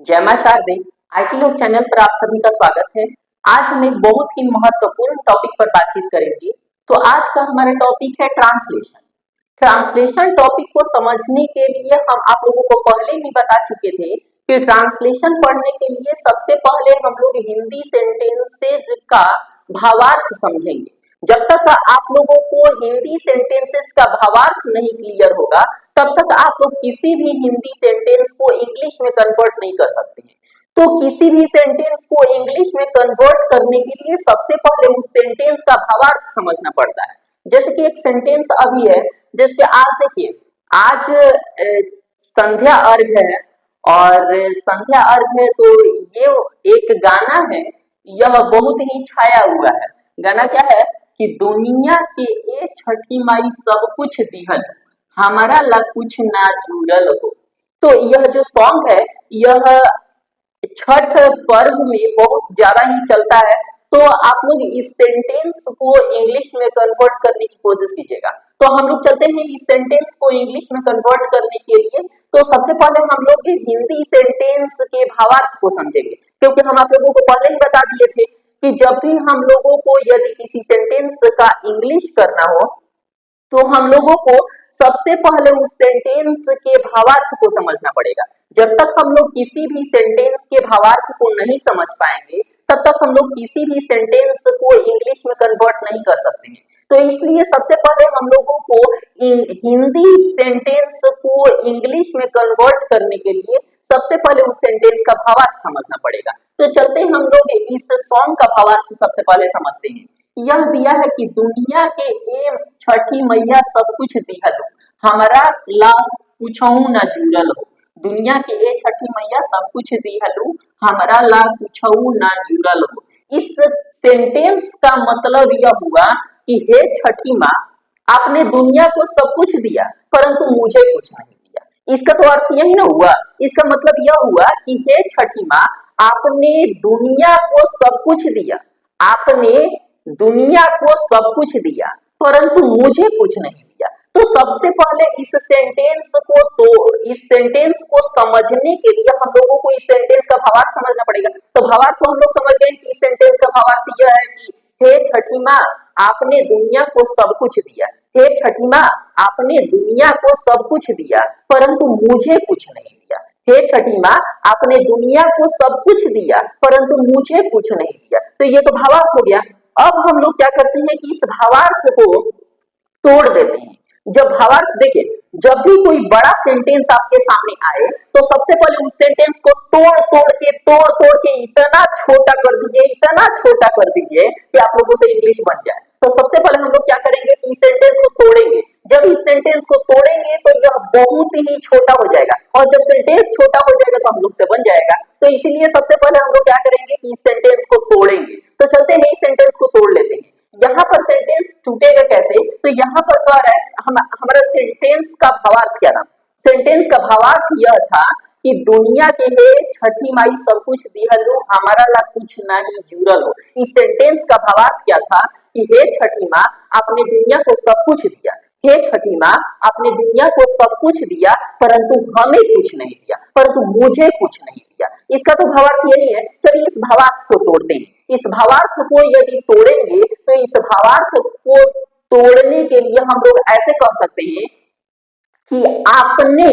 जय मां शारदे। आईटी लोग चैनल पर आप सभी का स्वागत है। आज हम एक बहुत ही महत्वपूर्ण टॉपिक पर बातचीत करेंगे। तो आज का हमारा टॉपिक है ट्रांसलेशन। ट्रांसलेशन टॉपिक को समझने के लिए हम आप लोगों को पहले ही बता चुके थे कि ट्रांसलेशन पढ़ने के लिए सबसे पहले हम लोग हिंदी सेंटेंसेस का भावार्थ समझेंगे। जब तक आप लोगों को हिंदी सेंटेंसेस का भावार्थ नहीं क्लियर होगा तब तक आप लोग किसी भी हिंदी सेंटेंस को इंग्लिश में कन्वर्ट नहीं कर सकते हैं। तो किसी भी सेंटेंस को इंग्लिश में कन्वर्ट करने के लिए सबसे पहले उस सेंटेंस का भावार्थ समझना पड़ता है। जैसे कि एक सेंटेंस अभी है, जैसे आज देखिए, आज संध्या अर्घ है और संध्या अर्घ है तो ये एक गाना है, यह बहुत ही छाया हुआ है। गाना क्या है कि दुनिया के ए छठी माई सब कुछ दिहल, हमारा ला कुछ ना जुड़ल हो। तो यह जो सॉन्ग है यह छठ पर्व में बहुत ज्यादा ही चलता है। तो आप लोग इस सेंटेंस को इंग्लिश में कन्वर्ट करने की कोशिश कीजिएगा। तो हम लोग चलते हैं इस सेंटेंस को इंग्लिश में कन्वर्ट करने के लिए। तो सबसे पहले हम लोग हिंदी सेंटेंस के भावार्थ को समझेंगे, क्योंकि हम आप लोगों को पहले ही बता दिए थे कि जब भी हम लोगों को यदि किसी सेंटेंस का इंग्लिश करना हो तो हम लोगों को सबसे पहले उस सेंटेंस के भावार्थ को समझना पड़ेगा। जब तक हम लोग किसी भी सेंटेंस के भावार्थ को नहीं समझ पाएंगे तब तक हम लोग किसी भी सेंटेंस को इंग्लिश में कन्वर्ट नहीं कर सकते हैं। तो इसलिए सबसे पहले हम लोगों को हिंदी सेंटेंस को इंग्लिश में कन्वर्ट करने के लिए सबसे पहले उस सेंटेंस का भावार्थ समझना पड़ेगा। तो चलते हम लोग इस सॉन्ग का भावार्थ सबसे पहले समझते हैं। यह दिया है कि दुनिया के ए छठी मैया सब कुछ दिहल, हमारा लाश कुछऊ न जुड़ल हो। दुनिया के ए छठी मैया सब कुछ दिहलू, हमारा ला कुछऊ न जुड़ल हो। इस सेंटेंस का मतलब यह हुआ कि हे छठी माँ, आपने दुनिया को सब कुछ दिया परंतु मुझे कुछ नहीं दिया। इसका तो अर्थ यही ना हुआ। इसका मतलब यह हुआ कि हे छठी माँ, आपने दुनिया को सब कुछ दिया, आपने दुनिया को सब कुछ दिया परंतु मुझे कुछ नहीं दिया। तो सबसे पहले इस सेंटेंस को समझने के लिए हम लोगों को इस सेंटेंस का भावार्थ समझना पड़ेगा। तो भावार्थ को हम लोग समझ गए कि इस सेंटेंस का भावार्थ यह है कि हे छठी माँ, आपने दुनिया को सब कुछ दिया। हे छठी माँ, आपने दुनिया को सब कुछ दिया परंतु मुझे कुछ नहीं दिया। हे छठी माँ, आपने दुनिया को सब कुछ दिया परंतु मुझे कुछ नहीं दिया। तो ये तो भावार्थ हो गया। अब हम लोग क्या करते हैं कि इस भावार्थ को तोड़ देते हैं। जब भावार्थ देखिए, जब भी कोई बड़ा सेंटेंस आपके सामने आए तो सबसे पहले उस सेंटेंस को तोड़ के इतना छोटा कर दीजिए, इतना छोटा कर दीजिए कि आप लोगों से इंग्लिश बन जाए। तो सबसे पहले हम लोग क्या करेंगे कि इस सेंटेंस को तोड़ेंगे। जब इस सेंटेंस को तोड़ेंगे तो यह बहुत ही छोटा हो जाएगा और जब सेंटेंस छोटा हो जाएगा तो हम लोग से बन जाएगा। तो इसीलिए सबसे पहले हम लोग क्या करेंगे कि इस सेंटेंस को तोड़ेंगे। तो चलते हैं इस सेंटेंस को तोड़ लेते हैं। यहाँ पर सेंटेंस टूटेगा कैसे? तो यहाँ पर कह रहा है हमारा सेंटेंस का भावार्थ क्या था? सेंटेंस का भावार्थ यह था कि दुनिया के हे छठी माई सब कुछ दिहलू, हमारा ला कुछ नहीं जुड़ल हो। इस सेंटेंस का भावार्थ क्या था कि हे छठी माँ, आपने दुनिया को सब कुछ दिया। हे छठी माँ, आपने दुनिया को सब कुछ दिया परंतु हमें कुछ नहीं दिया, परंतु मुझे कुछ नहीं दिया। इसका तो भावार्थ यही है। चलिए इस भावार्थ को तोड़ते हैं। इस भावार्थ को यदि तोड़ेंगे तो इस भावार्थ को तोड़ने के लिए हम लोग ऐसे कह सकते हैं कि आपने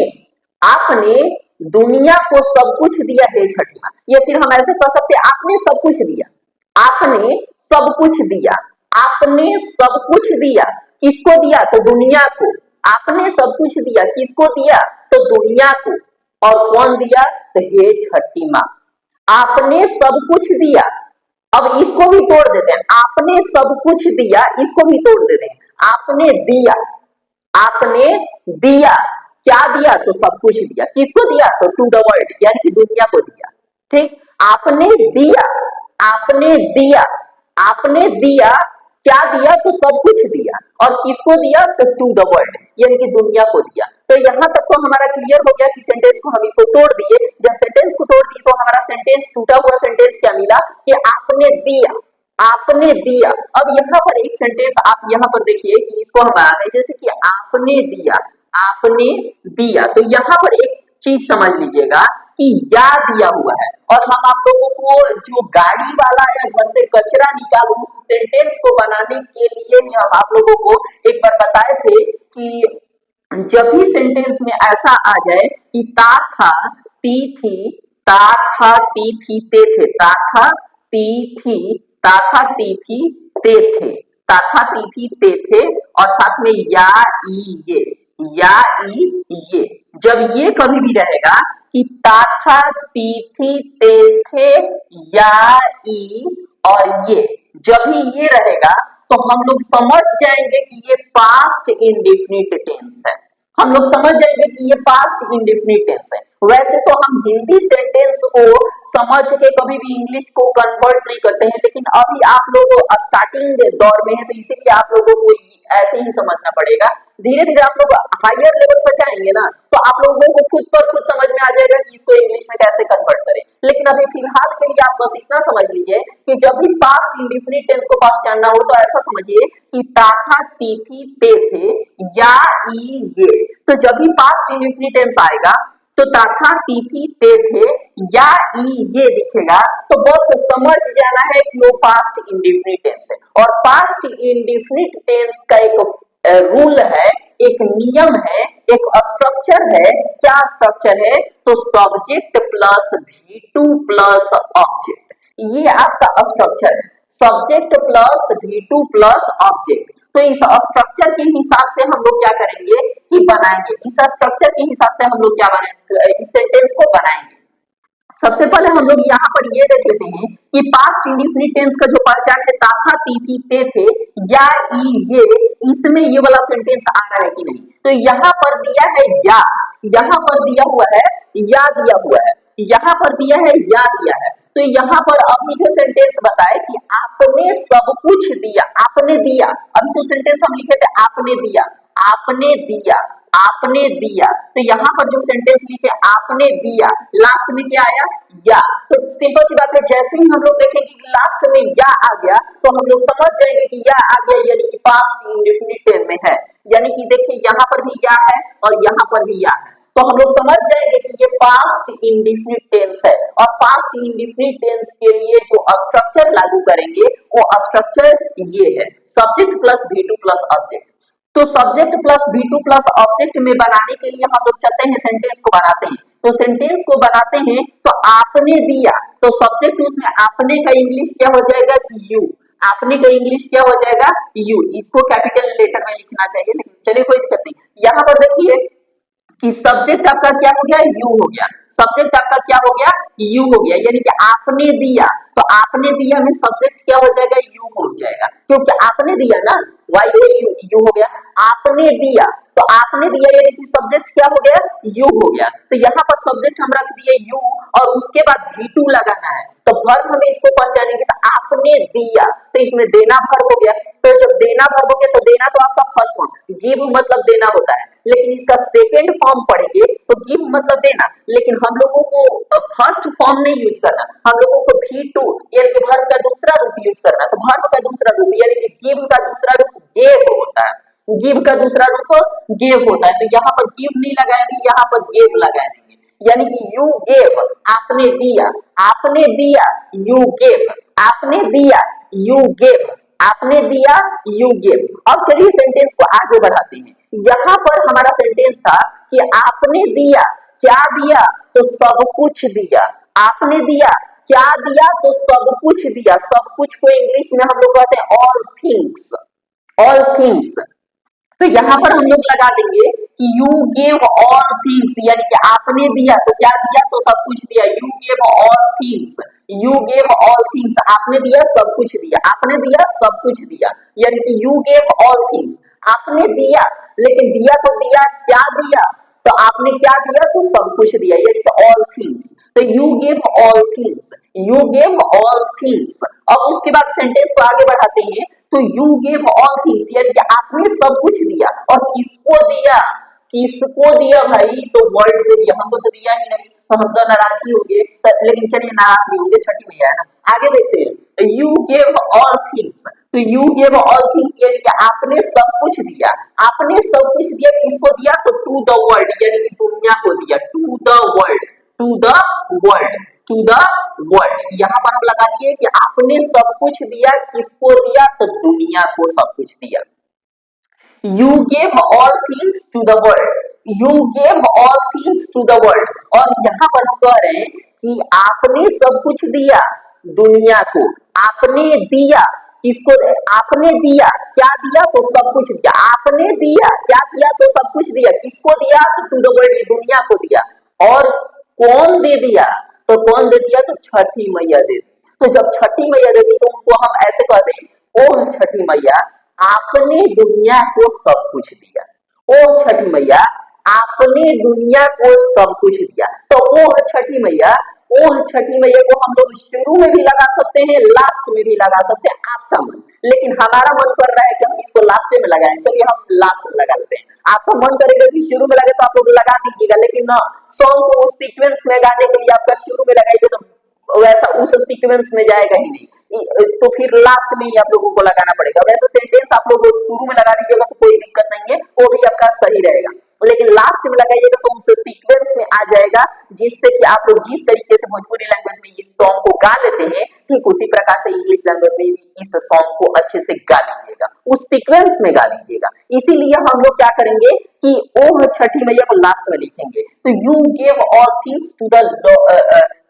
आपने दुनिया को सब कुछ दिया हे छठी माँ। या फिर हम ऐसे कह सकते हैं आपने सब कुछ दिया, आपने सब कुछ दिया, आपने सब कुछ दिया। किसको दिया? तो दुनिया को। आपने सब कुछ दिया, किसको दिया? तो दुनिया को। और कौन दिया? तो हे छठी माँ, आपने सब कुछ दिया। अब इसको भी तोड़ देते हैं। आपने सब कुछ दिया, इसको भी तोड़ देते हैं। आपने दिया, आपने दिया, क्या दिया? तो सब कुछ दिया। किसको दिया? तो टू द वर्ल्ड, यानी कि दुनिया को दिया। ठीक, आपने दिया, आपने दिया, आपने दिया, क्या दिया? तो सब कुछ दिया। और किसको दिया? तो टू द वर्ल्ड, यानी कि दुनिया को दिया। तो यहाँ तक तो हमारा क्लियर हो गया कि सेंटेंस को हम इसको तोड़ दिए। जब सेंटेंस को तोड़ दिए तो हमारा सेंटेंस टूटा हुआ सेंटेंस क्या मिला कि आपने दिया, आपने दिया। अब यहाँ पर एक सेंटेंस आप यहाँ पर देखिए कि इसको हम बनाते हैं, जैसे कि आपने दिया, आपने दिया। तो यहाँ पर एक चीज समझ लीजिएगा कि या दिया हुआ है और हम आप लोगों को जो गाड़ी वाला या घर से कचरा निकाल उस सेंटेंस को बनाने के लिए ही हम आप लोगों को एक बार बताए थे कि जब भी सेंटेंस में ऐसा आ जाए कि ता था ती थी, ता था ती थी ते थे, ता था ती थी, ता था ती थी ते थे, ता था ती थी ते थे और साथ में या ई ये, या ई ये। जब ये कभी भी रहेगा कि ता था ती थी ते थे या ई और ये, जब भी ये रहेगा तो हम लोग समझ जाएंगे कि ये पास्ट इंडेफिनिट टेंस है, हम लोग समझ जाएंगे कि ये पास्ट इंडेफिनिट टेंस है। वैसे तो हम हिंदी सेंटेंस को समझ के कभी भी इंग्लिश को कन्वर्ट नहीं करते हैं, लेकिन अभी आप लोग स्टार्टिंग दौर में है तो इसीलिए आप लोगों को ऐसे ही समझना पड़ेगा। धीरे धीरे आप लोग हायर लेवल पर जाएंगे ना तो आप लोगों को खुद पर खुद समझ में आ जाएगा कि इसको इंग्लिश में कैसे कन्वर्ट करें। लेकिन अभी फिलहाल के लिए आप बस इतना समझ लीजिए कि जब भी पास्ट इंडेफिनिट टेंस को पहचानना हो तो ऐसा समझिए कि ता था ती थी ते थे या ई ये। तो जब भी पास्ट इंडेफिनिट टेंस आएगा तो ता था ती थी ते थे या ई ये दिखेगा तो बस समझ जाना है कि वो पास्ट इंडेफिनिट टेंस है। और पास्ट इंडेफिनिट टेंस का एक रूल है, एक नियम है, एक स्ट्रक्चर है। क्या स्ट्रक्चर है? तो subject plus V2 plus object, ये आपका स्ट्रक्चर है, subject plus V2 plus object. तो इस स्ट्रक्चर के हिसाब से हम लोग क्या करेंगे कि बनाएंगे, इस स्ट्रक्चर के हिसाब से हम लोग क्या बनाएंगे, इस सेंटेंस को बनाएंगे। सबसे पहले हम लोग यहाँ पर ये देख लेते हैं कि पास्ट इंडेफिनिट टेंस का जो पहचान है ता था ती थी ते थे या ई ये, इसमें ये वाला सेंटेंस आ रहा है कि नहीं। तो यहाँ पर दिया है या, यहाँ पर दिया हुआ है या, दिया हुआ है, यहाँ पर दिया है या दिया है। तो यहाँ पर अभी जो सेंटेंस बताए कि आपने सब कुछ दिया, आपने दिया, अभी तो सेंटेंस हम लिखे थे आपने दिया, आपने दिया, आपने दिया। तो यहाँ पर जो सेंटेंस लिखे आपने दिया, लास्ट में क्या आया या। तो सिंपल सी बात है, जैसे ही हम लोग देखेंगे कि लास्ट में या आ गया तो हम लोग समझ जाएंगे कि या आ गया यानी कि पास्ट इंडेफिनिट टेंस में है। यानी कि देखिए यहाँ पर भी या है और यहाँ पर भी या है, तो हम लोग समझ जाएंगे कि ये पास्ट इंडेफिनिट टेंस है। और पास्ट इंडेफिनिट टेंस के लिए जो स्ट्रक्चर लागू करेंगे वो स्ट्रक्चर ये है, subject plus V2 plus object. तो subject plus V2 plus object में बनाने के लिए हम लोग चलते हैं सेंटेंस को बनाते हैं। तो सेंटेंस को बनाते हैं तो आपने दिया, तो सब्जेक्ट उसमें आपने का इंग्लिश क्या हो जाएगा कि यू, आपने का इंग्लिश क्या हो जाएगा यू। इसको कैपिटल लेटर में लिखना चाहिए, लेकिन चलिए कोई दिक्कत नहीं। यहाँ पर देखिए कि सब्जेक्ट आपका क्या हो गया यू हो गया, सब्जेक्ट आपका क्या हो गया यू हो गया, यानी कि आपने दिया, तो आपने दिया में सब्जेक्ट क्या हो जाएगा यू हो जाएगा, क्योंकि आपने दिया ना, वाई ओ यू, यू हो गया। आपने दिया तो आपने दिया यानी कि सब्जेक्ट क्या हो गया यू हो गया। तो यहाँ पर सब्जेक्ट हम रख दिए यू और उसके बाद V2 लगाना है, तो वर्ब हमें इसको पहचानेंगे तो आपने दिया, तो इसमें देना वर्ब हो गया। तो जब देना वर्ब हो गया तो देना तो आपका फर्स्ट फॉर्म, गिव मतलब देना होता है, लेकिन इसका सेकेंड फॉर्म पढ़ेंगे तो गिव मतलब देना, लेकिन हम लोगों को फर्स्ट फॉर्म नहीं यूज करना, हम लोगों को V2 यानी कि वर्ब का दूसरा रूप यूज करना। तो वर्ब का दूसरा रूप यानी कि गिव का दूसरा रूप गेव होता है, गिव का दूसरा रूप गेव होता है। तो यहाँ पर गिव नहीं लगाएंगे, यहाँ पर गेव लगाएंगे, यानी कि यू गेव, आपने दिया, आपने दिया यू गेव, आपने दिया यू गेव, आपने दिया यू गेव। अब चलिए सेंटेंस को आगे बढ़ाते हैं। यहाँ पर हमारा सेंटेंस था कि आपने दिया, क्या दिया तो सब कुछ दिया, आपने दिया क्या दिया तो सब कुछ दिया। सब कुछ को इंग्लिश में हम लोग कहते हैं ऑल थिंग्स, ऑल थिंग्स। तो यहाँ पर हम लोग लगा देंगे कि यू गेव ऑल थिंग्स, यानी कि आपने दिया तो क्या दिया तो सब कुछ दिया, you gave all things, you gave all things, आपने दिया सब कुछ दिया, आपने दिया सब कुछ दिया, यानी कि यू गेव ऑल थिंग्स। आपने दिया, लेकिन दिया तो दिया, क्या दिया तो आपने क्या दिया तो सब कुछ दिया, यानी कि ऑल थिंग्स। तो you gave all things, you gave all things. अब उसके बाद सेंटेंस को आगे बढ़ाते हैं तो यू गेव ऑल थिंग्स यानी कि आपने सब कुछ दिया। और किसको दिया, किसको दिया भाई, तो वर्ल्ड को दिया, हमको तो दिया ही नहीं, तो हम तो नाराज ही होंगे, लेकिन चलिए नाराज नहीं होंगे, छठी मैया है ना। आगे देखते हैं, यू गेव ऑल थिंग्स, तो यू गिव ऑल थिंग्स यानी कि आपने सब कुछ दिया। आपने सब कुछ दिया, किसको दिया? तो टू द वर्ल्ड यानी कि दुनिया को दिया। To the world, to the world, to the world. यहाँ पर हम लगा दिए कि आपने सब कुछ दिया, किसको दिया? तो दुनिया को सब कुछ दिया। You gave all things to the world. You gave all things to the world. और यहाँ पर हम कह रहे हैं कि आपने सब कुछ दिया दुनिया को। आपने दिया किसको? आपने दिया, क्या दिया? तो सब कुछ दिया। आपने दिया, क्या दिया? तो सब कुछ दिया। किसको दिया? तो टू द वर्ल्ड, दुनिया को दिया। और कौन दे दिया? तो कौन दे दिया? तो छठी मैया दे दी। तो जब छठी मैया दे दी तो उनको हम ऐसे कहते हैं, ओह छठी मैया आपने दुनिया को सब कुछ दिया। ओह छठी मैया आपने दुनिया को सब कुछ दिया। तो ओह छठी मैया, ओह छठी मैया को हम लोग शुरू में भी लगा सकते हैं, लास्ट में भी लगा सकते हैं, आपका मन। लेकिन हमारा मन कर रहा है कि हम इसको लास्ट में लगाएं, चलिए हम लास्ट में लगा लेते हैं। आपका मन करेगा कि शुरू में लगे तो आप लोग लगा दीजिएगा, लेकिन ना, सॉन्ग को उस सीक्वेंस में गाने के लिए आपका शुरू में लगाइए तो वैसा उस सीक्वेंस में जाएगा ही नहीं, तो फिर लास्ट में ही आप लोगों को लगाना पड़ेगा। वैसे सेंटेंस आप लोग शुरू में लगा दीजिएगा तो कोई दिक्कत नहीं है, वो भी आपका सही रहेगा, लेकिन लास्ट में लगाइएगा तो उस सीक्वेंस में आ जाएगा, जिससे कि आप लोग जिस तरीके से भोजपुरी लैंग्वेज में इस सॉन्ग को गा लेते हैं, ठीक उसी प्रकार से इंग्लिश लैंग्वेज में भी इस सॉन्ग को अच्छे से गा लीजिएगा, उस सीक्वेंस में गा लीजिएगा। इसीलिए हम लोग क्या करेंगे कि ओह छठी मैया को लास्ट में लिखेंगे। तो you gave all things to the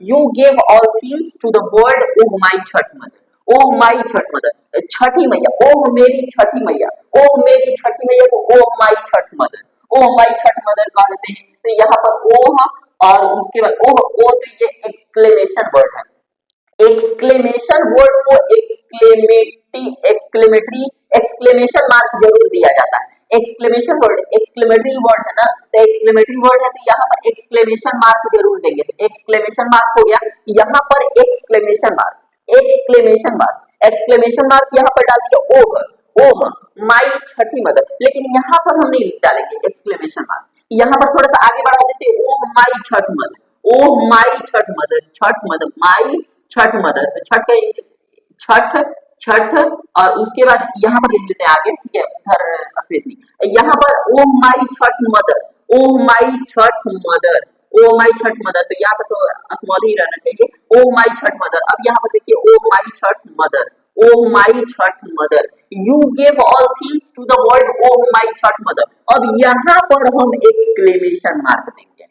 you gave all things to the world, oh my Chhath mother. Oh my Chhath mother, Chhathi Maiya, ओह मेरी छठी मैया, ओह मेरी छठी मैया को ओह my Chhath mother, oh my Chhath mother कह देते हैं। तो यहाँ पर ओह और उसके बाद ओह, ओ तो ये एक्सक्लेमेशन वर्ड है। एक्सक्लेमेशन वर्ड को एक्सक्लेमेशन मार्क जरूर दिया जाता है। एक्सक्लेमेशन वर्ड एक्सक्लेमेटरी वर्ड है ना, तो एक्सक्लेमेटरी वर्ड है तो यहाँ पर एक्सक्लेमेशन मार्क जरूर देंगे। तो एक्सक्लेमेशन मार्क हो गया, यहाँ पर exclamation mark, exclamation mark, exclamation mark यहाँ पर डाल दिया ओह, ओह माई छठी मदर, लेकिन यहाँ पर हम नहीं डालेंगे एक्सक्लेमेशन मार्क, यहाँ पर थोड़ा सा आगे बढ़ा देते ओह my Chhath mother, oh my Chhath mother, Chhath mother, my Chhath mother, तो छठ का छठ, छठ और उसके बाद यहाँ पर लिख लेते हैं आगे, ठीक है, उधर स्पेस नहीं, यहाँ पर ओह my Chhath mother, oh my Chhath mother, oh my Chhath mother, तो यहाँ पर तो स्मॉल ही रहना चाहिए, ओह माई छठ मदर। अब यहाँ पर देखिए oh my Chhath mother, oh my Chhath mother, you gave all things to the world, oh my Chhath mother. अब यहाँ पर हम एक्सक्लेमेशन मार्क देंगे।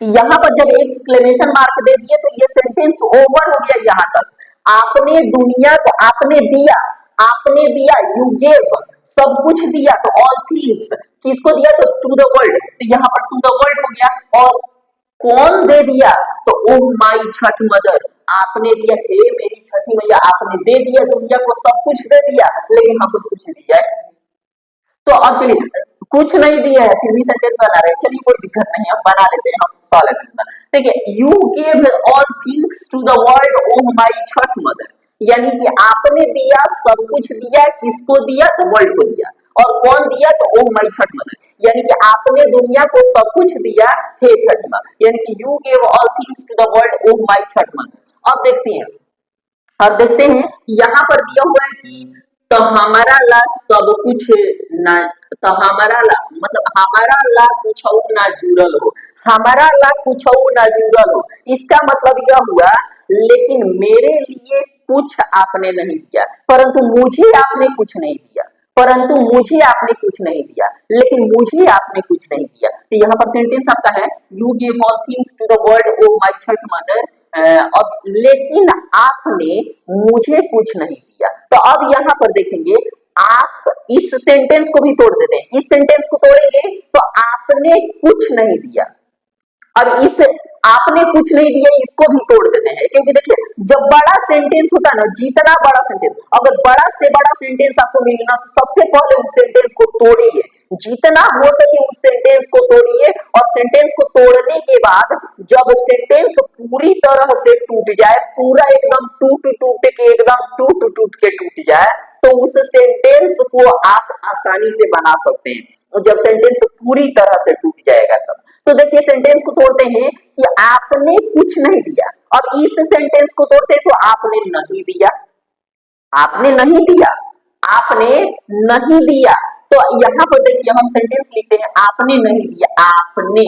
यहाँ पर जब एक्सक्लेमेशन मार्क दे दिए तो ये सेंटेंस ओवर हो गया यहाँ तक। आपने दुनिया को, आपने दिया, आपने दिया, यू गेव सब कुछ दिया, तो ऑल थिंग्स किसको दिया? तो टू द वर्ल्ड, तो यहाँ पर टू द वर्ल्ड हो गया। और कौन दे दिया? तो ओह माई छठ मदर, आपने दिया, हे मेरी छठी मैया आपने दे दिया, दुनिया को सब कुछ दे दिया, लेकिन हमको कुछ नहीं दिया है। तो अब चलिए, कुछ नहीं दिया है फिर भी सेंटेंस बना रहे हैं, चलिए कोई दिक्कत नहीं है, बना लेते हैं हम सॉल्व करना। देखिए you gave all things to the world, oh my Chhath mother, यानी कि आपने दिया, सब कुछ दिया, किसको दिया? तो वर्ल्ड को दिया। और कौन दिया? तो ओह माई छठ मदर, यानी कि आपने दुनिया को सब कुछ दिया, हे छठ माँ, यानी कि you gave all things to the world, oh my Chhath mother. अब देखते हैं, अब देखते हैं यहाँ पर दिया हुआ है कि तो हमारा ला सब कुछ ना, तो हमारा ला मतलब हमारा ला कुछ ना जुड़ल हो, हमारा ला कुछ ना जुड़ल हो, इसका मतलब यह हुआ लेकिन मेरे लिए कुछ आपने नहीं दिया, परंतु मुझे आपने कुछ नहीं दिया, परंतु मुझे आपने कुछ नहीं दिया, लेकिन मुझे आपने कुछ नहीं दिया। तो यहाँ पर सेंटेंस आपका है you give all things to the world, oh my Chhath mother, अब लेकिन आपने मुझे कुछ नहीं दिया। तो अब यहाँ पर देखेंगे, आप इस सेंटेंस को भी तोड़ देते हैं, इस सेंटेंस को तोड़ेंगे तो आपने कुछ नहीं दिया। अब इस आपने कुछ नहीं दिया इसको भी तोड़ देते हैं, क्योंकि देखिए जब बड़ा सेंटेंस होता है ना, जितना बड़ा सेंटेंस, अगर बड़ा से बड़ा सेंटेंस आपको मिलना तो सबसे पहले उस सेंटेंस को तोड़िए, जितना हो सके उस सेंटेंस को तोड़िए, और सेंटेंस को तोड़ने के बाद जब सेंटेंस पूरी तरह से टूट जाए, पूरा एकदम टूट टूट के एकदम टूट टूट के टूट जाए, तो उस सेंटेंस को आप आसानी से बना सकते हैं, और जब सेंटेंस पूरी तरह से टूट जाएगा तब। तो देखिए सेंटेंस को तोड़ते हैं कि आपने कुछ नहीं दिया, अब इस सेंटेंस को तोड़ते हैं तो आपने नहीं दिया, आपने नहीं दिया, आपने नहीं दिया। तो यहाँ पर देखिए हम सेंटेंस लिखते हैं आपने नहीं दिया, आपने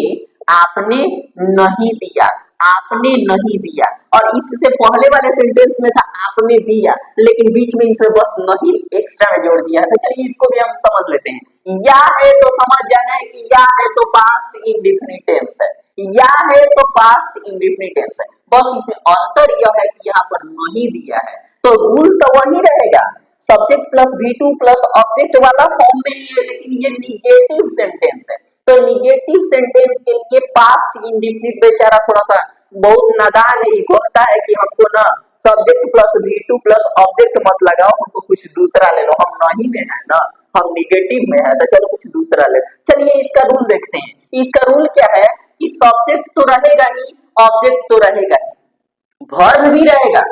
आपने नहीं दिया, आपने नहीं दिया। और इससे पहले वाले सेंटेंस में था आपने दिया, लेकिन बीच में इसमें बस नहीं एक्स्ट्रा में जोड़ दिया है। तो चलिए इसको भी हम समझ लेते हैं। या है तो समझ जाना है कि या है तो पास्ट इंडेफिनिट टेंस है, या है तो पास्ट इंडेफिनिट टेंस है। बस इसमें अंतर यह है कि यहाँ पर नहीं दिया है, तो रूल तो वही रहेगा, subject plus V2 plus object वाला फॉर्म में ही है, लेकिन ये निगेटिव सेंटेंस है। तो निगेटिव सेंटेंस के लिए पास्ट इंडेफिनिट बेचारा थोड़ा सा बहुत नादान है, होता है कि हमको ना subject plus V2 plus object मत लगाओ, हमको कुछ दूसरा ले लो, हम नहीं में है ना, हम निगेटिव में है, तो चलो कुछ दूसरा ले। चलिए इसका रूल देखते हैं। इसका रूल क्या है कि सब्जेक्ट तो रहेगा ही, ऑब्जेक्ट तो रहेगा ही, वर्ब भी रहेगा।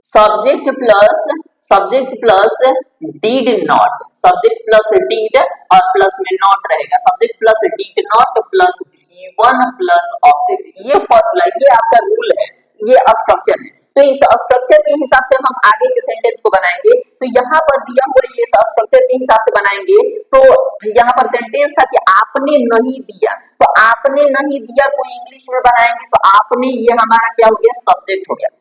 Subject plus did not, subject plus did और प्लस में नॉट रहेगा, subject plus did not plus V1 plus object. ये फॉर्मूला, ये आपका रूल है, ये स्ट्रक्चर है। तो इस स्ट्रक्चर के हिसाब से हम आगे के सेंटेंस को बनाएंगे। तो यहाँ पर दिया हुआ ये स्ट्रक्चर के हिसाब से बनाएंगे। तो यहाँ पर सेंटेंस था कि आपने नहीं दिया, तो आपने नहीं दिया को इंग्लिश में बनाएंगे तो आपने, ये हमारा क्या हो गया, सब्जेक्ट हो गया।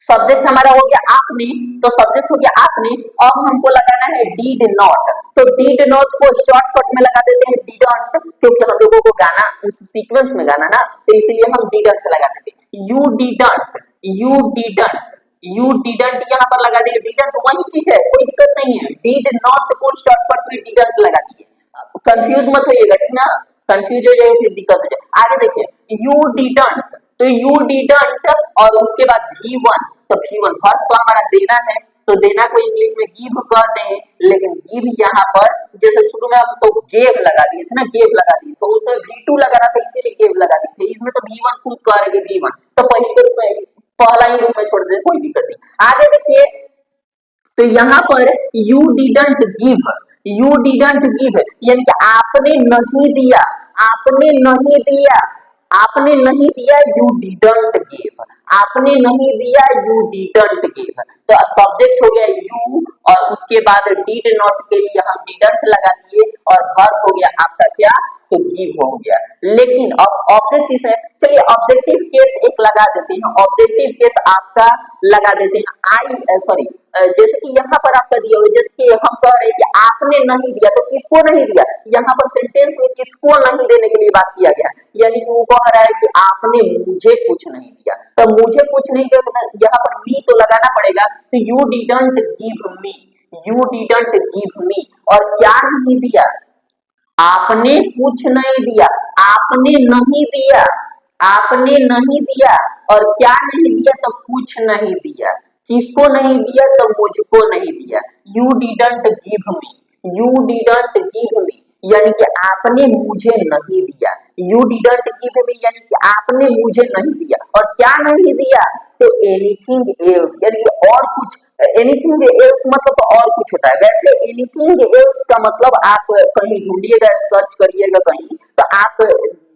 सब्जेक्ट हमारा हो गया आपने, तो सब्जेक्ट हो गया आपने। अब हमको लगाना है डीड नॉट, तो डीड नॉट को शॉर्टकट में लगा देते हैं डिडंट, क्योंकि हम लोगों को गाना उस सीक्वेंस में गाना ना, तो इसलिए हम डिडंट लगा देते हैं। You didn't, you didn't, you didn't यहाँ पर लगा दिए। डिडंट वही चीज है, कोई दिक्कत नहीं है। डीड नॉट को शॉर्टकट में डिडंट लगा दिए, कंफ्यूज मत होइएगा, ठीक ना, कंफ्यूज हो जाए फिर दिक्कत हो जाए। आगे देखिए यू डिडंट, तो यू डिडंट और उसके बाद V1, तो V1 फर्स्ट तो हमारा देना है, तो देना को इंग्लिश में गिव कहते हैं, लेकिन गिव यहाँ पर जैसे शुरू में हम तो गेव लगा दिए थे ना, गेव लगा दिए, तो उसमें V2 लगाना था इसीलिए गेव लगा दिए थे। इसमें तो V1 खुद कह रहे हैं V1, तो पहले के रूप में, पहला ही रूप में छोड़ दे, कोई दिक्कत नहीं। आगे देखिए, तो यहाँ पर you didn't give, you didn't give यानी कि आपने नहीं दिया, आपने नहीं दिया, आपने नहीं दिया, यू डिडंट गिव, आपने नहीं दिया, यू डिडंट गिव। तो सब्जेक्ट हो गया यू और उसके बाद डिड नॉट के लिए हम डिडंट लगा दिए और वर्ब हो गया आपका क्या, तो गिव हो गया। लेकिन अब ऑब्जेक्टिव है, चलिए ऑब्जेक्टिव केस एक लगा देते हैं, ऑब्जेक्टिव केस आपका लगा देते हैं। सॉरी, जैसे कि यहाँ पर आपका दिया हुआ, जैसे कि हम कह रहे हैं कि आपने नहीं दिया, तो किसको नहीं दिया, यहाँ पर सेंटेंस में किसको नहीं देने के लिए बात किया गया, यानी कि वो कह रहा है कि आपने मुझे कुछ नहीं दिया, तो मुझे कुछ नहीं दिया, यहाँ पर मी तो लगाना पड़ेगा। तो you didn't give me, you didn't give मी, और क्या नहीं दिया, आपने कुछ नहीं दिया, आपने नहीं दिया, आपने नहीं दिया, और क्या नहीं दिया, तो कुछ नहीं दिया। किसको नहीं दिया, तो मुझको नहीं दिया। You didn't give me, you didn't give मी यानी कि आपने मुझे नहीं दिया। यू डिडंट गिव मी यानी कि आपने मुझे नहीं दिया, और क्या नहीं दिया, तो एनीथिंग एल्स यानी और कुछ। एनीथिंग एल्स मतलब तो और कुछ होता है, वैसे एनीथिंग एल्स का मतलब आप कहीं ढूंढिएगा, सर्च करिएगा कहीं, तो आप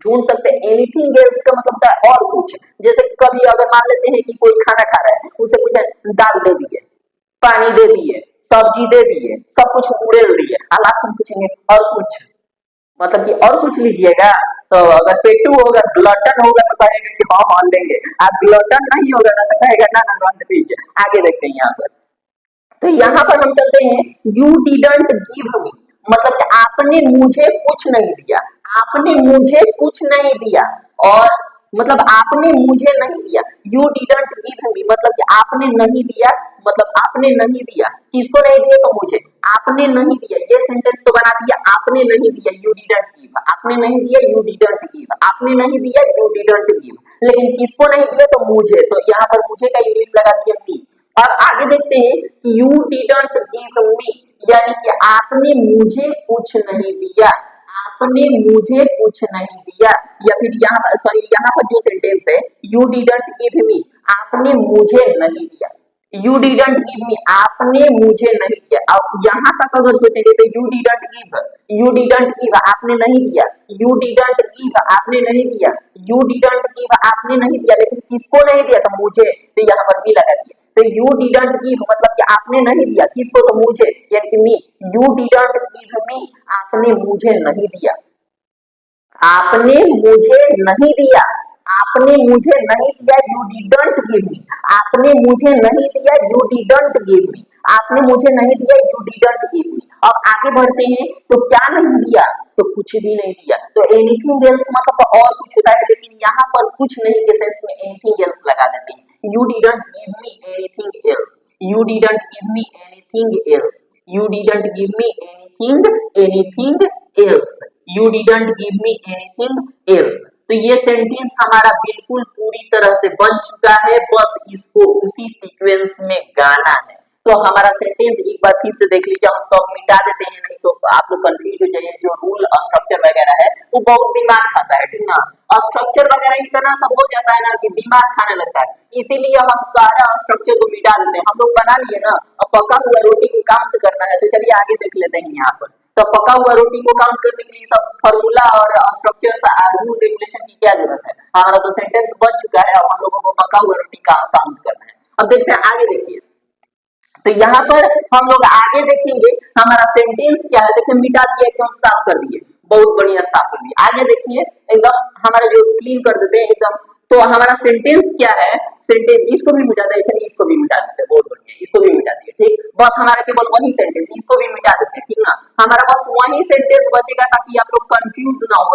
ढूंढ सकते हैं। एनीथिंग एल्स का मतलब होता है और कुछ। जैसे कभी अगर मान लेते हैं कि कोई खाना खा रहा है, उसे पूछे दाल दे दिए, पानी दे दिए, सब्जी दे दिए, सब कुछ उड़ेल दिए, लास्ट में पूछेंगे और कुछ, मतलब कि और कुछ लीजिएगा। तो अगर पेटू होगा, ग्लटन होगा तो कहेगा कि हाँ हाँ लेंगे, आप ग्लटन नहीं होगा ना तो कहेगा ना ना रहने दीजिए। आगे देखते हैं यहाँ पर, तो यहाँ पर हम चलते हैं, यू डिडंट गिव मी मतलब कि आपने मुझे कुछ नहीं दिया, आपने मुझे कुछ नहीं दिया, और मतलब आपने मुझे नहीं दिया। यू डिडंट गिव मी मतलब कि आपने नहीं दिया, मतलब आपने नहीं दिया, किसको नहीं दिया, तो मुझे। आपने नहीं दिया, ये सेंटेंस तो बना दिया, आपने नहीं दिया, यू डिडंट गिव, आपने नहीं दिया, यू डिडंट गिव, आपने नहीं दिया, यू डिडंट गिव, लेकिन किसको नहीं दिया, तो मुझे। तो यहाँ पर मुझे का इंग्लिश लगा दिया मी। और आगे देखते हैं कि यू डिडंट गिव मी यानी कि आपने मुझे कुछ नहीं दिया, आपने मुझे कुछ नहीं दिया। या फिर यहाँ सॉरी, यहाँ पर जो सेंटेंस है यू डिडंट गिव मी, आपने मुझे नहीं दिया, यू डिडंट गिव मी आपने मुझे नहीं दिया। अब यहाँ तक अगर सोचेंगे तो you didn't give, you didn't give आपने नहीं दिया, यू डिडंट गिव आपने नहीं दिया, यू डिडंट गिव आपने नहीं दिया, लेकिन किसको नहीं दिया, तो मुझे। तो यहाँ पर भी लगा दिया। तो यू डिडंट गिव मतलब कि आपने नहीं दिया, किसको? तो मुझे, यानी कि मी। यू डिडंट गिव मी, आपने मुझे नहीं दिया, आपने मुझे नहीं दिया, आपने मुझे नहीं दिया, यू डिडंट गिव मी, आपने मुझे नहीं दिया, यू डिडंट गिव मी, आपने मुझे नहीं दिया, यू डिडंट गिव मी। अब आगे बढ़ते हैं, तो क्या नहीं दिया? तो कुछ भी नहीं दिया। तो एनीथिंग एल्स मतलब तो और कुछ होता है, लेकिन यहाँ पर कुछ नहीं के सेंस में एनीथिंग एल्स लगा देते हैं। You didn't give me anything else, you didn't give me anything else, you didn't give me anything else, you didn't give me anything else. तो ये सेंटेंस हमारा बिल्कुल पूरी तरह से बन चुका है, बस इसको उसी सीक्वेंस में गाना है। तो हमारा सेंटेंस एक बार फिर से देख लीजिए, हम सब मिटा देते हैं, नहीं तो आप लोग कंफ्यूज हो जाइए। जो रूल स्ट्रक्चर वगैरह है वो बहुत दिमाग खाता है, ठीक ना। स्ट्रक्चर वगैरह इतना सब हो जाता है ना कि दिमाग खाने लगता है, इसीलिए हम सारा स्ट्रक्चर को मिटा देते हैं। हम लोग बना लिए ना, अब पका हुआ रोटी को काउंट करना है, तो चलिए आगे देख लेते हैं यहाँ पर। तो पका हुआ रोटी को काउंट करने के लिए सब फॉर्मूला और स्ट्रक्चर रूल रेगुलेशन की क्या जरूरत है? हमारा तो सेंटेंस बन चुका है, अब हम लोगों को पका हुआ रोटी का काउंट करना है। अब देखते हैं आगे, देखिए तो यहाँ पर हम लोग आगे देखेंगे हमारा सेंटेंस क्या है। देखिए मिटा दिया, एकदम साफ कर दिए, बहुत बढ़िया साफ कर दिए। आगे देखिए एकदम हमारा जो क्लीन कर देते हैं एकदम। तो हमारा सेंटेंस क्या है? सेंटेंस इसको भी मिटा देते, चलिए इसको भी मिटा देते हैं, बहुत बढ़िया, इसको भी मिटा दिए, ठीक। बस हमारा केवल वही सेंटेंस, इसको भी मिटा देते हैं, ठीक ना। हमारा बस वही सेंटेंस बचेगा ताकि आप लोग कंफ्यूज ना हो।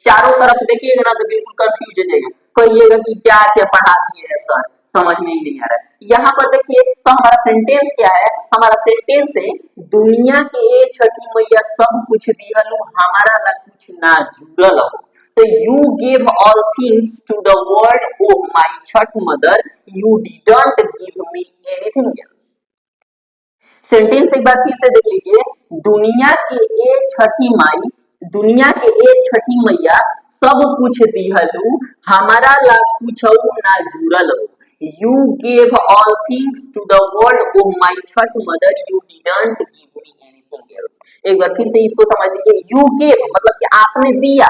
चारों तरफ देखिएगा ना तो बिल्कुल कंफ्यूज हो जाएगा, कहिएगा कि क्या क्या पढ़ा दिए हैं सर, समझ में ही नहीं आ रहा है। यहाँ पर देखिए तो हमारा सेंटेंस क्या है? हमारा सेंटेंस है दुनिया के छठी मैया सब कुछ दिहलु, हमारा ला कुछ ना जुड़ल हो। तो you give all things to the world oh my Chhath mother, you didn't give me anything else. Sentence एक बार फिर से देख लीजिए, दुनिया के एक छठी माई, दुनिया के एक छठी मैया सब कुछ दिहलु, हमारा ला कुछ ना जुड़ल हो। You gave all things to the world, oh my Chhath mother, you didn't give me anything else। एक बार फिर से इसको समझ लीजिए, you gave मतलब कि आपने दिया,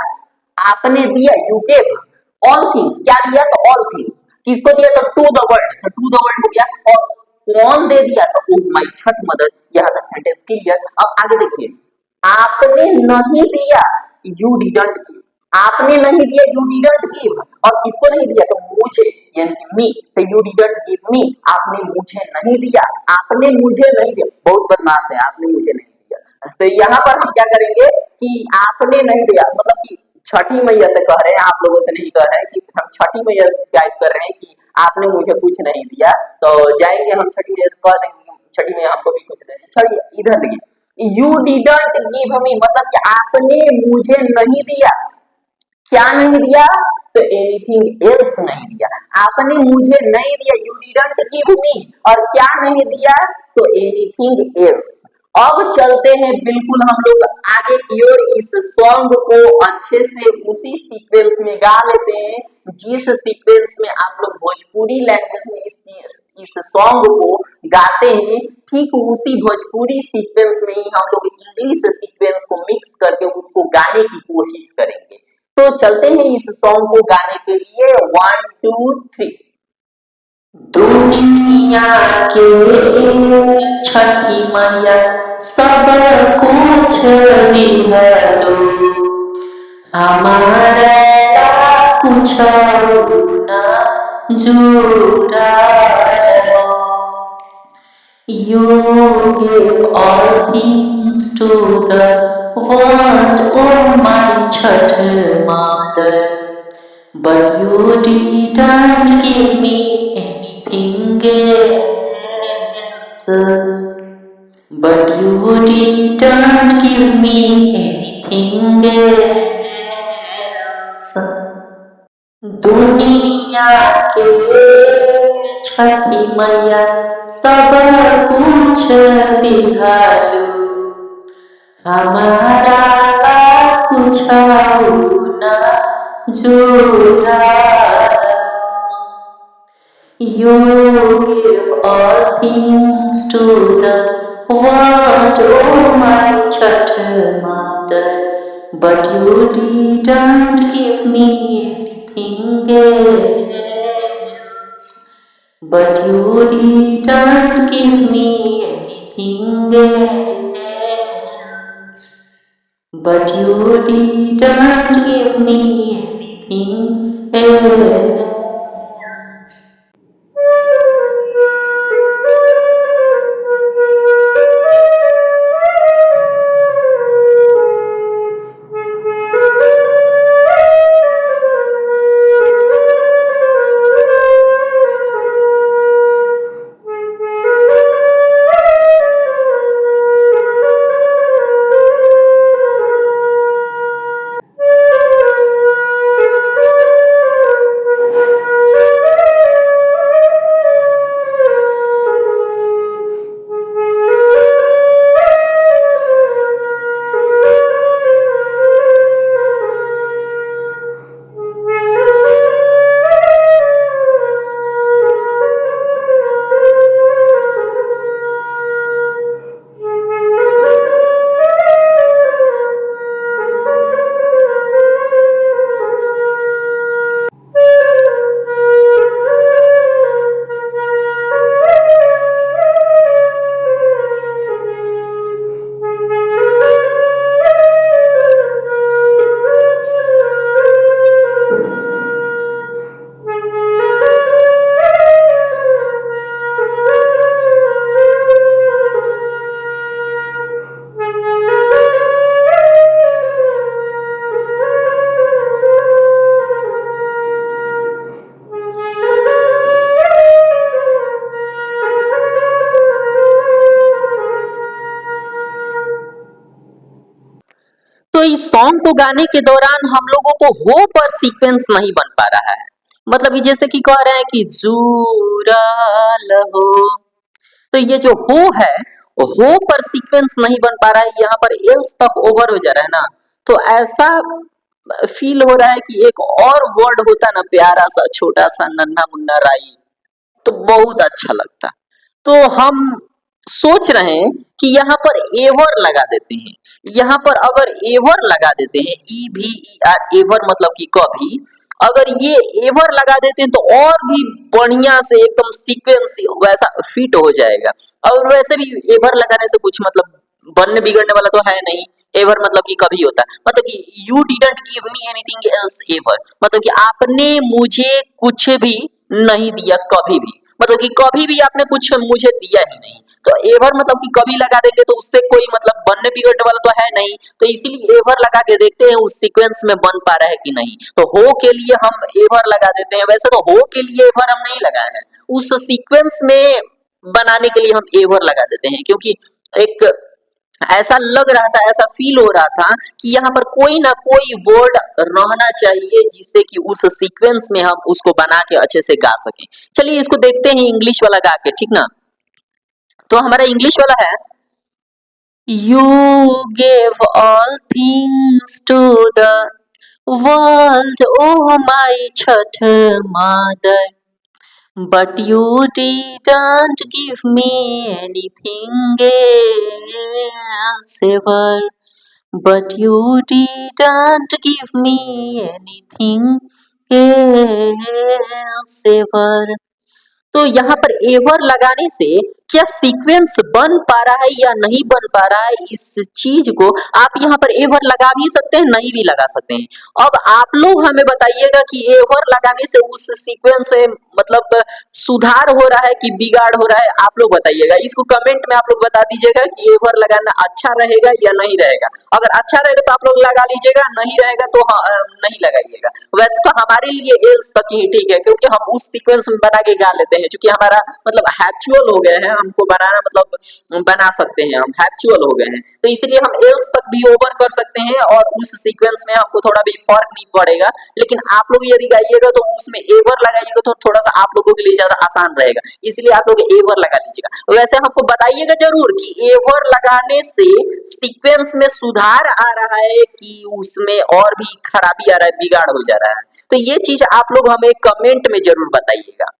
आपने दिया, you gave all things, क्या दिया? तो all things, किसको दिया? तो to the world, तो to the world हो गया, और कौन दे दिया? तो oh my छठ मदर। यहाँ तक सेंटेंस क्लियर। अब आगे देखिए, आपने नहीं दिया, you didn't give, आपने नहीं दिया, you didn't give, और किसको नहीं दिया? तो मुझे, यानी कि मी। तो you didn't give me, आपने मुझे नहीं दिया, आपने मुझे नहीं दिया, बहुत बदमाश है, आपने मुझे नहीं दिया। तो यहाँ पर हम क्या करेंगे कि आपने नहीं दिया मतलब कि छठी मैया से कह रहे हैं, आप लोगों से नहीं कह रहे हैं, कि हम छठी मैया से गाइड कर रहे हैं कि आपने मुझे कुछ नहीं दिया। तो जाएंगे हम छठी मैया से कह देंगे, छठी मैया हमको भी कुछ दे। चलिए इधर देखिए, यू डिडंट गिव मी मतलब कि आपने मुझे नहीं दिया, क्या नहीं दिया? तो एनीथिंग एल्स नहीं दिया, आपने मुझे नहीं दिया, यू डिडंट गिव मी, और क्या नहीं दिया? तो एनीथिंग एल्स। अब चलते हैं बिल्कुल हम लोग आगे की ओर, इस सॉन्ग को अच्छे से उसी सीक्वेंस में गा लेते हैं जिस सीक्वेंस में आप लोग भोजपुरी लैंग्वेज में इस सॉन्ग को गाते हैं, ठीक उसी भोजपुरी सीक्वेंस में ही हम लोग इंग्लिश सीक्वेंस को मिक्स करके उसको गाने की कोशिश करेंगे। तो चलते हैं इस सॉन्ग को गाने के लिए, 1 2 3। दुनिया के छठी मैया सब कुछ दिहलो, हमारा कुछ ना जुड़ा। You give all things to the world, oh my Chhath mother, but you didn't give me anything else, but you didn't give me anything else। दुनिया के छठी मैया सब कुछ दिहलु, हमारा कुछ ना जुड़ा। You give all things to the world, oh my Chhath mother, but you didn't give me anything else, but you didn't give me anything else. But you didn't give me anything else. तो इस song को गाने के दौरान हम लोगों को हो पर सीक्वेंस नहीं बन पा रहा है। मतलब कि जैसे कि कह रहे हैं कि जूराल हो, तो ये जो हो पर सीक्वेंस नहीं बन पा रहा है, यहाँ पर एल्स तक ओवर हो जा रहा है ना, तो ऐसा फील हो रहा है कि एक और वर्ड होता ना, प्यारा सा छोटा सा नन्हा मुन्ना राई, तो बहुत अच्छा लगता। तो हम सोच रहे हैं कि यहाँ पर एवर लगा देते हैं। यहाँ पर अगर एवर लगा देते हैं, ई भी ई आर, एवर मतलब कि कभी, अगर ये एवर लगा देते हैं तो और भी बढ़िया से एकदम सीक्वेंस वैसा फिट हो जाएगा। और वैसे भी एवर लगाने से कुछ मतलब बनने बिगड़ने वाला तो है नहीं। एवर मतलब कि कभी होता है, मतलब कि you didn't give me anything else ever, मतलब कि आपने मुझे कुछ भी नहीं दिया कभी भी, मतलब कि कभी भी आपने कुछ मुझे दिया ही नहीं। तो एवर मतलब कि कभी लगा देंगे तो उससे कोई मतलब बनने बिगड़ने वाला तो है नहीं, तो इसीलिए एवर लगा के देखते हैं उस सीक्वेंस में बन पा रहा है कि नहीं। तो हो के लिए हम एवर लगा देते हैं, वैसे तो हो के लिए एवर हम नहीं लगाए हैं, उस सीक्वेंस में बनाने के लिए हम एवर लगा देते हैं, क्योंकि एक ऐसा लग रहा था, ऐसा फील हो रहा था कि यहाँ पर कोई ना कोई वर्ड रहना चाहिए जिससे कि उस सीक्वेंस में हम उसको बना के अच्छे से गा सकें। चलिए इसको देखते हैं इंग्लिश वाला गा के, ठीक ना। तो हमारा इंग्लिश वाला है, You gave all things to the world, oh my Chhat Mother, but you didn't give me anything else ever. But you didn't give me anything else ever. तो यहाँ पर एवर लगाने से क्या सीक्वेंस बन पा रहा है या नहीं बन पा रहा है, इस चीज को आप यहाँ पर एवर लगा भी सकते हैं, नहीं भी लगा सकते हैं। अब आप लोग हमें बताइएगा कि एवर लगाने से उस सीक्वेंस में मतलब सुधार हो रहा है कि बिगाड़ हो रहा है, आप लोग बताइएगा। इसको कमेंट में आप लोग बता दीजिएगा कि एवर लगाना अच्छा रहेगा या नहीं रहेगा। अगर अच्छा रहेगा तो आप लोग लगा लीजिएगा, नहीं रहेगा तो नहीं लगाइएगा। वैसे तो हमारे लिए एल्स तक ही ठीक है, क्योंकि हम उस सीक्वेंस में बना के गा लेते हैं, क्योंकि हमारा मतलब हैप्चुअल हो गए हैं, हमको बनाना मतलब बना सकते हैं, हम हैप्चुअल हो गए हैं, तो इसलिए हम एल्स तक भी ओवर कर सकते हैं और उस सीक्वेंस में हमको थोड़ा भी फर्क नहीं पड़ेगा। लेकिन आप लोग यदि गाइएगा तो उसमें एवर लगाइएगा तो थोड़ा सा आप लोगों के लिए ज्यादा आसान रहेगा, इसलिए आप लोग एवर लगा लीजिएगा। वैसे हमको बताइएगा जरूर कि एवर लगाने से सीक्वेंस में सुधार आ रहा है कि उसमें और भी खराबी आ रहा है, बिगाड़ हो जा रहा है। तो ये चीज आप लोग हमें कमेंट में जरूर बताइएगा।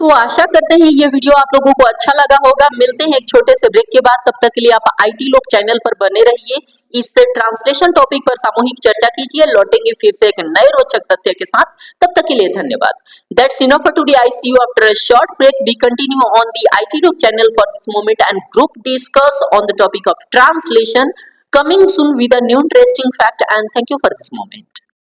तो आशा करते हैं ये वीडियो आप लोगों को अच्छा लगा होगा। मिलते हैं एक छोटे से ब्रेक के बाद, तब तक के लिए आप आईटी लोग चैनल पर बने रहिए। इस ट्रांसलेशन टॉपिक पर सामूहिक चर्चा कीजिए। लौटेंगे फिर से एक नए रोचक तथ्य के साथ, तब तक के लिए धन्यवाद। That's enough for today. I see you after a short break. We continue on the IT Look channel for this moment and group discuss on the topic of translation, coming soon with a new interesting fact, and thank you for this moment.